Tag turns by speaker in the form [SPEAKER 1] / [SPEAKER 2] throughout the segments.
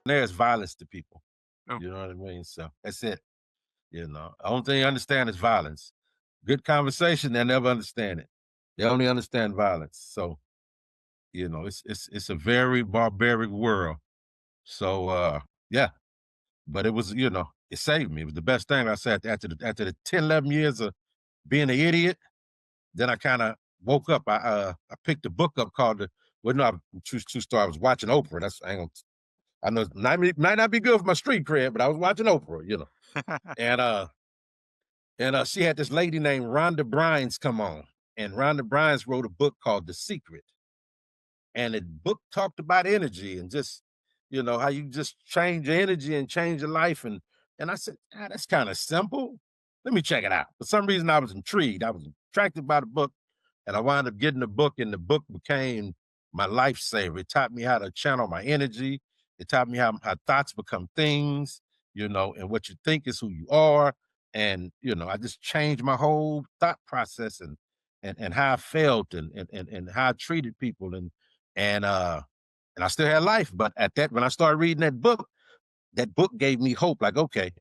[SPEAKER 1] there is violence to people.
[SPEAKER 2] Oh,
[SPEAKER 1] You know what I mean? So that's it. The only thing they understand is violence. Good conversation, they never understand it. They only understand violence. So, it's a very barbaric world. So yeah, but it was, it saved me. It was the best thing I said after the 10, 11 years of being an idiot. Then I kind of woke up. I picked a book up called well, no, true story. I was watching Oprah. I know it might not be good for my street cred, but I was watching Oprah. And she had this lady named Rhonda Byrne come on, and Rhonda Byrne wrote a book called The Secret, and the book talked about energy and just how you just change your energy and change your life. And I said, that's kind of simple. Let me check it out. For some reason, I was intrigued. I was attracted by the book, and I wound up getting the book, and the book became my lifesaver. It taught me how to channel my energy. It taught me how thoughts become things, and what you think is who you are. And I just changed my whole thought process and how I felt and how I treated people and I still had life. But when I started reading that book gave me hope. Like, okay,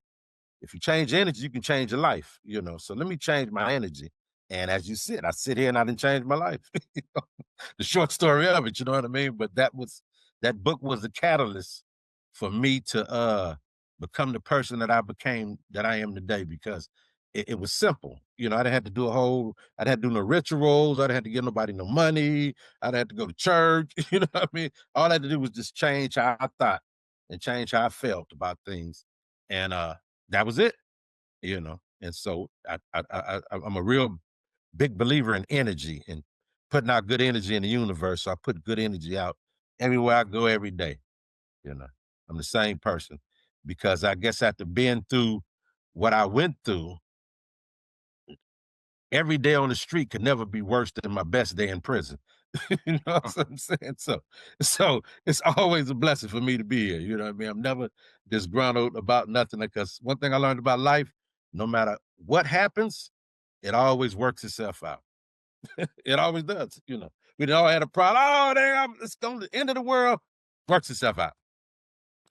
[SPEAKER 1] if you change energy, you can change your life, So let me change my energy. And as you said, I sit here and I didn't change my life. The short story of it, you know what I mean? But that book was the catalyst for me to become the person that I am today, because it was simple. I didn't have to do I didn't have to do no rituals, I didn't have to give nobody no money, I didn't have to go to church, you know what I mean? All I had to do was just change how I thought and change how I felt about things. And that was it. And so I'm a real big believer in energy and putting out good energy in the universe. So I put good energy out everywhere I go every day. you know I'm the same person, because I guess after being through what I went through, every day on the street could never be worse than my best day in prison. You know
[SPEAKER 2] oh,
[SPEAKER 1] what I'm saying? So it's always a blessing for me to be here. You know what I mean? I'm never disgruntled about nothing, because one thing I learned about life, no matter what happens, it always works itself out. It always does. We all had a problem. Oh, it's going to the end of the world. Works itself out.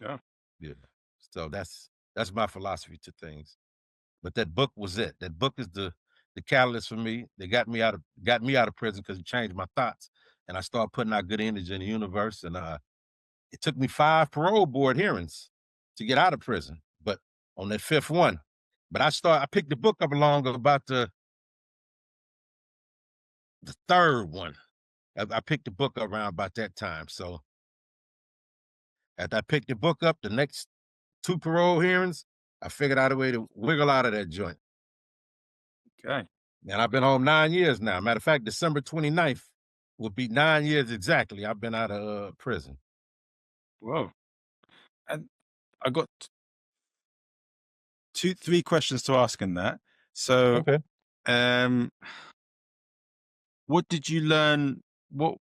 [SPEAKER 2] yeah.
[SPEAKER 1] You know. So that's my philosophy to things. But that book was it. That book is the catalyst for me. They got me out of prison because it changed my thoughts, and I started putting out good energy in the universe. And it took me 5 parole board hearings to get out of prison, but on that fifth one, I picked the book up along about the third one. I picked the book up around about that time. So after I picked the book up, the next 2 parole hearings, I figured out a way to wiggle out of that joint.
[SPEAKER 2] Okay.
[SPEAKER 1] And I've been home 9 years now. Matter of fact, December 29th will be 9 years exactly. I've been out of prison.
[SPEAKER 2] Whoa. And I got three questions to ask in that. So,
[SPEAKER 1] Okay.
[SPEAKER 2] um, what did you learn? What,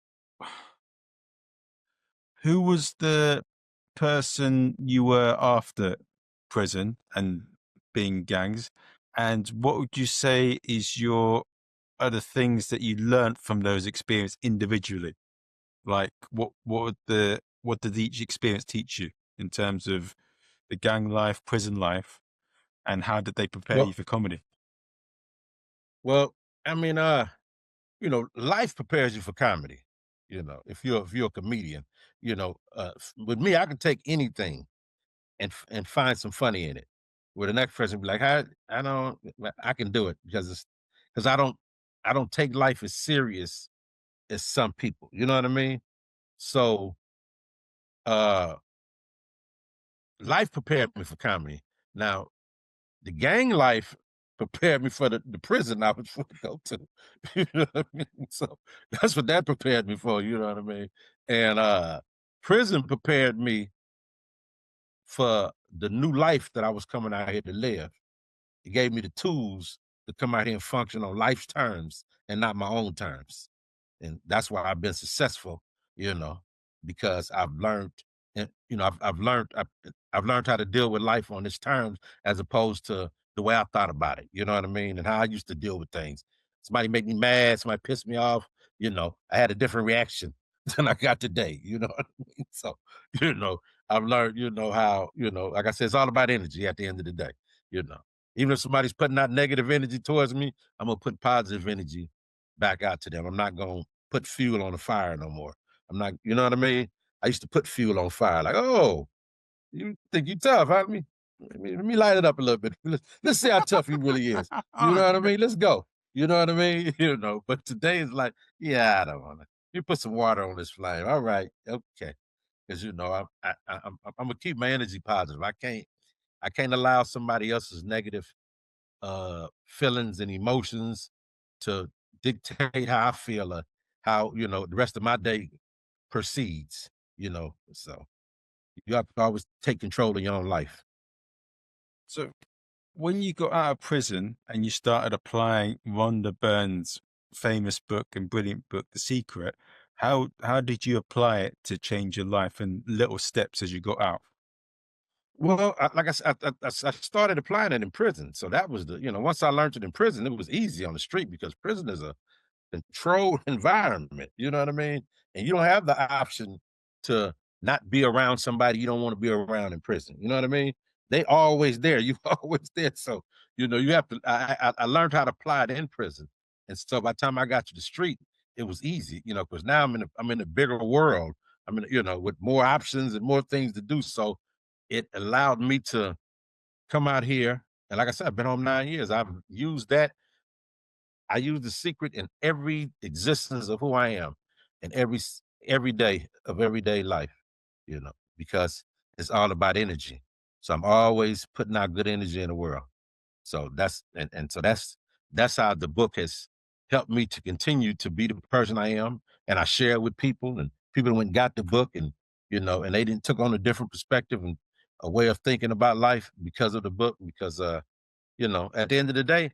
[SPEAKER 2] who was the person you were after prison and being gangs? And what would you say is are the things that you learned from those experiences individually? Like what did each experience teach you in terms of the gang life, prison life, and how did they prepare you
[SPEAKER 1] Well,
[SPEAKER 2] for comedy?
[SPEAKER 1] well, I mean, life prepares you for comedy. If you're a comedian, with me, I can take anything and find some funny in it. Where the next person be like, I don't, I can do it because I don't take life as serious as some people. You know what I mean? So, uh, life prepared me for comedy. Now, the gang life prepared me for the prison I was going to go to. You know what I mean? So that's what that prepared me for. You know what I mean? And prison prepared me for the new life that I was coming out here to live. It gave me the tools to come out here and function on life's terms and not my own terms. And that's why I've been successful, you know, because I've learned, and I've learned how to deal with life on its terms as opposed to the way I thought about it. You know what I mean? And how I used to deal with things. Somebody make me mad, somebody piss me off. I had a different reaction than I got today. You know what I mean? So, you know, I've learned, how, like I said, it's all about energy at the end of the day, you know. Even if somebody's putting out negative energy towards me, I'm gonna put positive energy back out to them. I'm not gonna put fuel on the fire no more. I'm not, you know what I mean? I used to put fuel on fire, like, oh, you think you tough, huh? Let me light it up a little bit. Let's see how tough he really is. You know what I mean? Let's go. You know what I mean? But today is like, yeah, I don't want to. You put some water on this flame. All right, okay. Because I'm gonna keep my energy positive. I can't allow somebody else's negative feelings and emotions to dictate how I feel or how the rest of my day proceeds. So you have to always take control of your own life.
[SPEAKER 2] So when you got out of prison and you started applying Rhonda Byrne's famous book and brilliant book, The Secret, how did you apply it to change your life and little steps as you got out?
[SPEAKER 1] Well, like I said, I started applying it in prison. So that was once I learned it in prison, it was easy on the street because prison is a controlled environment, you know what I mean? And you don't have the option to not be around somebody you don't want to be around in prison. You know what I mean? They always there. You always there. So, you have to I learned how to apply it in prison. And so by the time I got to the street, it was easy, because now I'm in a bigger world. I'm in, with more options and more things to do. So it allowed me to come out here. And like I said, I've been home 9 years. I use the secret in every existence of who I am, in every day of everyday life, because it's all about energy. So I'm always putting out good energy in the world. So that's how the book has helped me to continue to be the person I am. And I share it with people, and people went and got the book, and and they didn't took on a different perspective and a way of thinking about life because of the book. Because at the end of the day,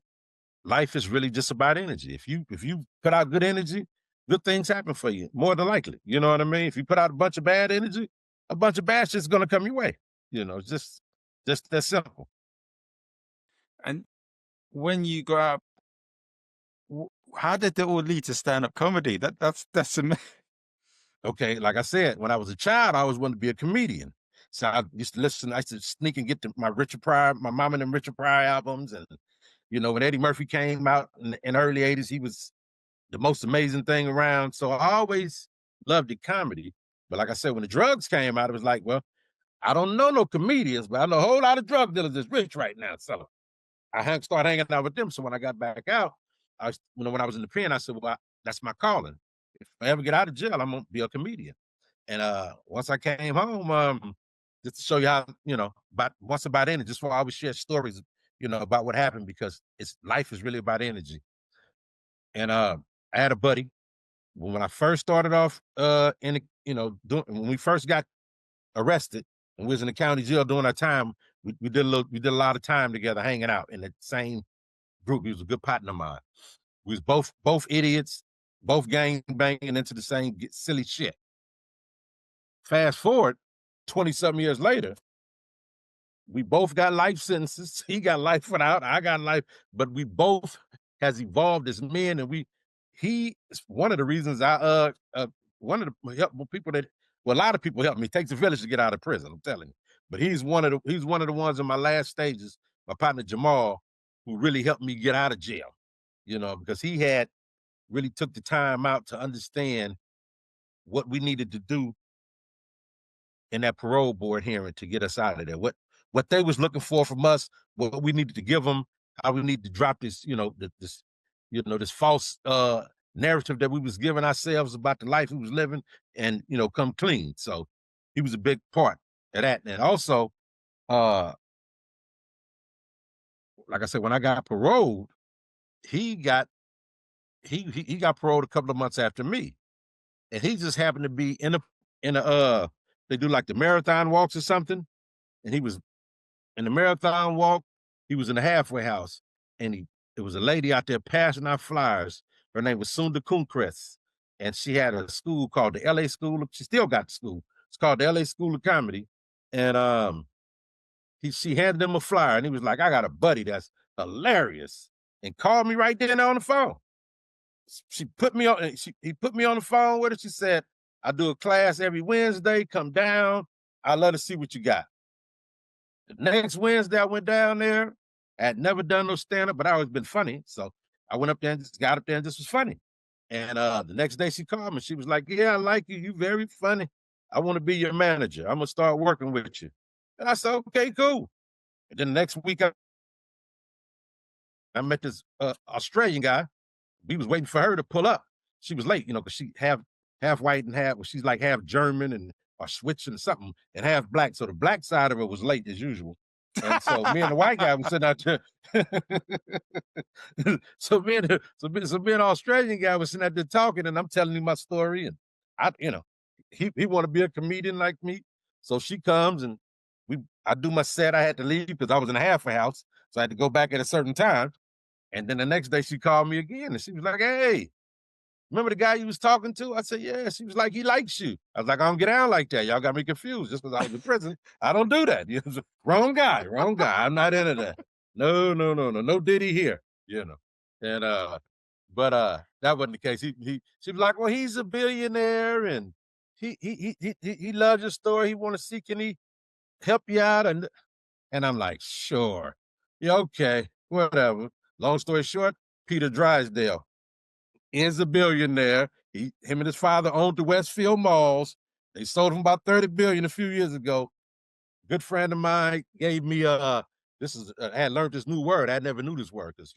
[SPEAKER 1] life is really just about energy. If you put out good energy, good things happen for you more than likely. You know what I mean? If you put out a bunch of bad energy, a bunch of bad shit's gonna come your way. It's just that simple.
[SPEAKER 2] And when you got out, how did it all lead to stand-up comedy? That's amazing.
[SPEAKER 1] Okay, like I said, when I was a child, I always wanted to be a comedian. So I used to listen. I used to sneak and get my Richard Pryor, my mom and them Richard Pryor albums, and when Eddie Murphy came out in the early '80s, he was the most amazing thing around. So I always loved the comedy. But like I said, when the drugs came out, it was like, well, I don't know no comedians, but I know a whole lot of drug dealers that's rich right now. So started hanging out with them. So when I got back out, when I was in the pen, I said, well, that's my calling. If I ever get out of jail, I'm gonna be a comedian. And once I came home, just to show you how, about energy, just for I always share stories, about what happened because life is really about energy. And I had a buddy when I first started off in the, when we first got arrested and we was in the county jail doing our time, we did a lot of time together hanging out in the same group. He was a good partner of mine. We was both idiots, both gang banging into the same silly shit. Fast forward 20 something years later, we both got life sentences. He got life without, I got life, but we both has evolved as men, and he is one of the reasons one of the people that a lot of people helped me. It takes a village to get out of prison, I'm telling you. But he's one of the ones in my last stages, my partner Jamal, who really helped me get out of jail, because he had really took the time out to understand what we needed to do in that parole board hearing to get us out of there. What they was looking for from us, what we needed to give them, how we need to drop this, this false narrative that we was giving ourselves about the life we was living, and come clean. So he was a big part of that. And also, uh, like I said, when I got paroled, he got he got paroled a couple of months after me, and he just happened to be in a they do like the marathon walks or something, and he was in the marathon walk, he was in the halfway house, and there was a lady out there passing out flyers. Her name was Sunda Kunkress, and she had a school called the LA School. She still got the school. It's called the LA School of Comedy. And she handed him a flyer, and he was like, "I got a buddy that's hilarious," and called me right then on the phone. She put me on. He put me on the phone with her. She said, "I do a class every Wednesday. Come down. I love to see what you got. The next Wednesday, I went down there. I had never done no stand-up, but I always been funny. So I went up there and just got up there and just was funny. And the next day she called me. She was like, "Yeah, I like you. You very funny. I want to be your manager. I'm gonna start working with you." And I said, "Okay, cool." And then the next week, I met this Australian guy. We was waiting for her to pull up. She was late, because she half white and half. Well, she's like half German and or switching something and half black. So the black side of her was late as usual. And so me and the white guy was sitting out there. So me and the Australian guy was sitting out there talking, and I'm telling him my story, and he want to be a comedian like me. So she comes and I do my set. I had to leave because I was in a halfway house, so I had to go back at a certain time. And then the next day she called me again, and she was like, "Hey, remember the guy you was talking to?" I said, "Yeah." She was like, "He likes you." I was like, "I don't get out like that. Y'all got me confused. Just because I was in prison, I don't do that." Wrong guy, wrong guy. I'm not into that. No Diddy here. And that wasn't the case. She was like, "Well, he's a billionaire, and he loves your story. He want to see, can he help you out?" And I'm like, "Sure, yeah, okay, whatever." Long story short, Peter Drysdale is a billionaire. Him and his father owned the Westfield malls. They sold him about 30 billion a few years ago. Good friend of mine gave me I had learned this new word. I never knew this word because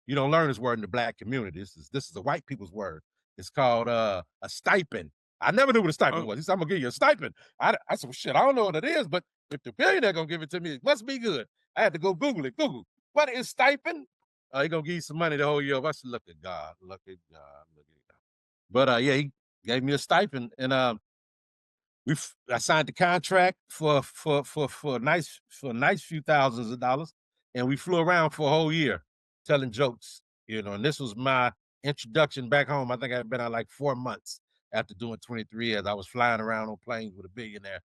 [SPEAKER 1] you don't learn this word in the black community. This is a white people's word. It's called a stipend. I never knew what a stipend was. He said, "I'm gonna give you a stipend." I said, "Well, shit, I don't know what it is, but if the billionaire gonna give it to me, it must be good." I had to go Google it. Google, what is stipend? He gonna give you some money the whole year. I said, "Look at God, look at God, look at God." But yeah, he gave me a stipend, and I signed the contract for a nice few thousands of dollars, and we flew around for a whole year telling jokes. And this was my introduction back home. I think I'd been out like 4 months after doing 23 years. I was flying around on planes with a billionaire,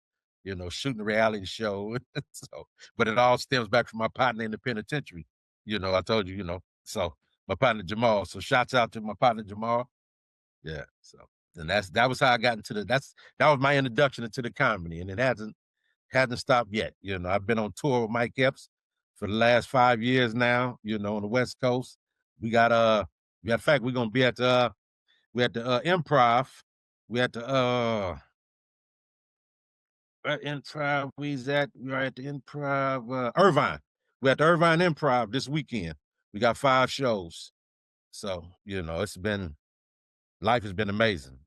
[SPEAKER 1] shooting a reality show. So, but it all stems back from my partner in the penitentiary. I told you, so my partner Jamal. So shouts out to my partner Jamal. Yeah. So and that was how I got into that was my introduction into the comedy, and it hasn't stopped yet. I've been on tour with Mike Epps for the last 5 years now, on the West Coast. We got in fact, we're gonna be at the improv. We at the improv, we're at the improv Irvine. We're at the Irvine Improv this weekend. We got 5 shows. So, life has been amazing.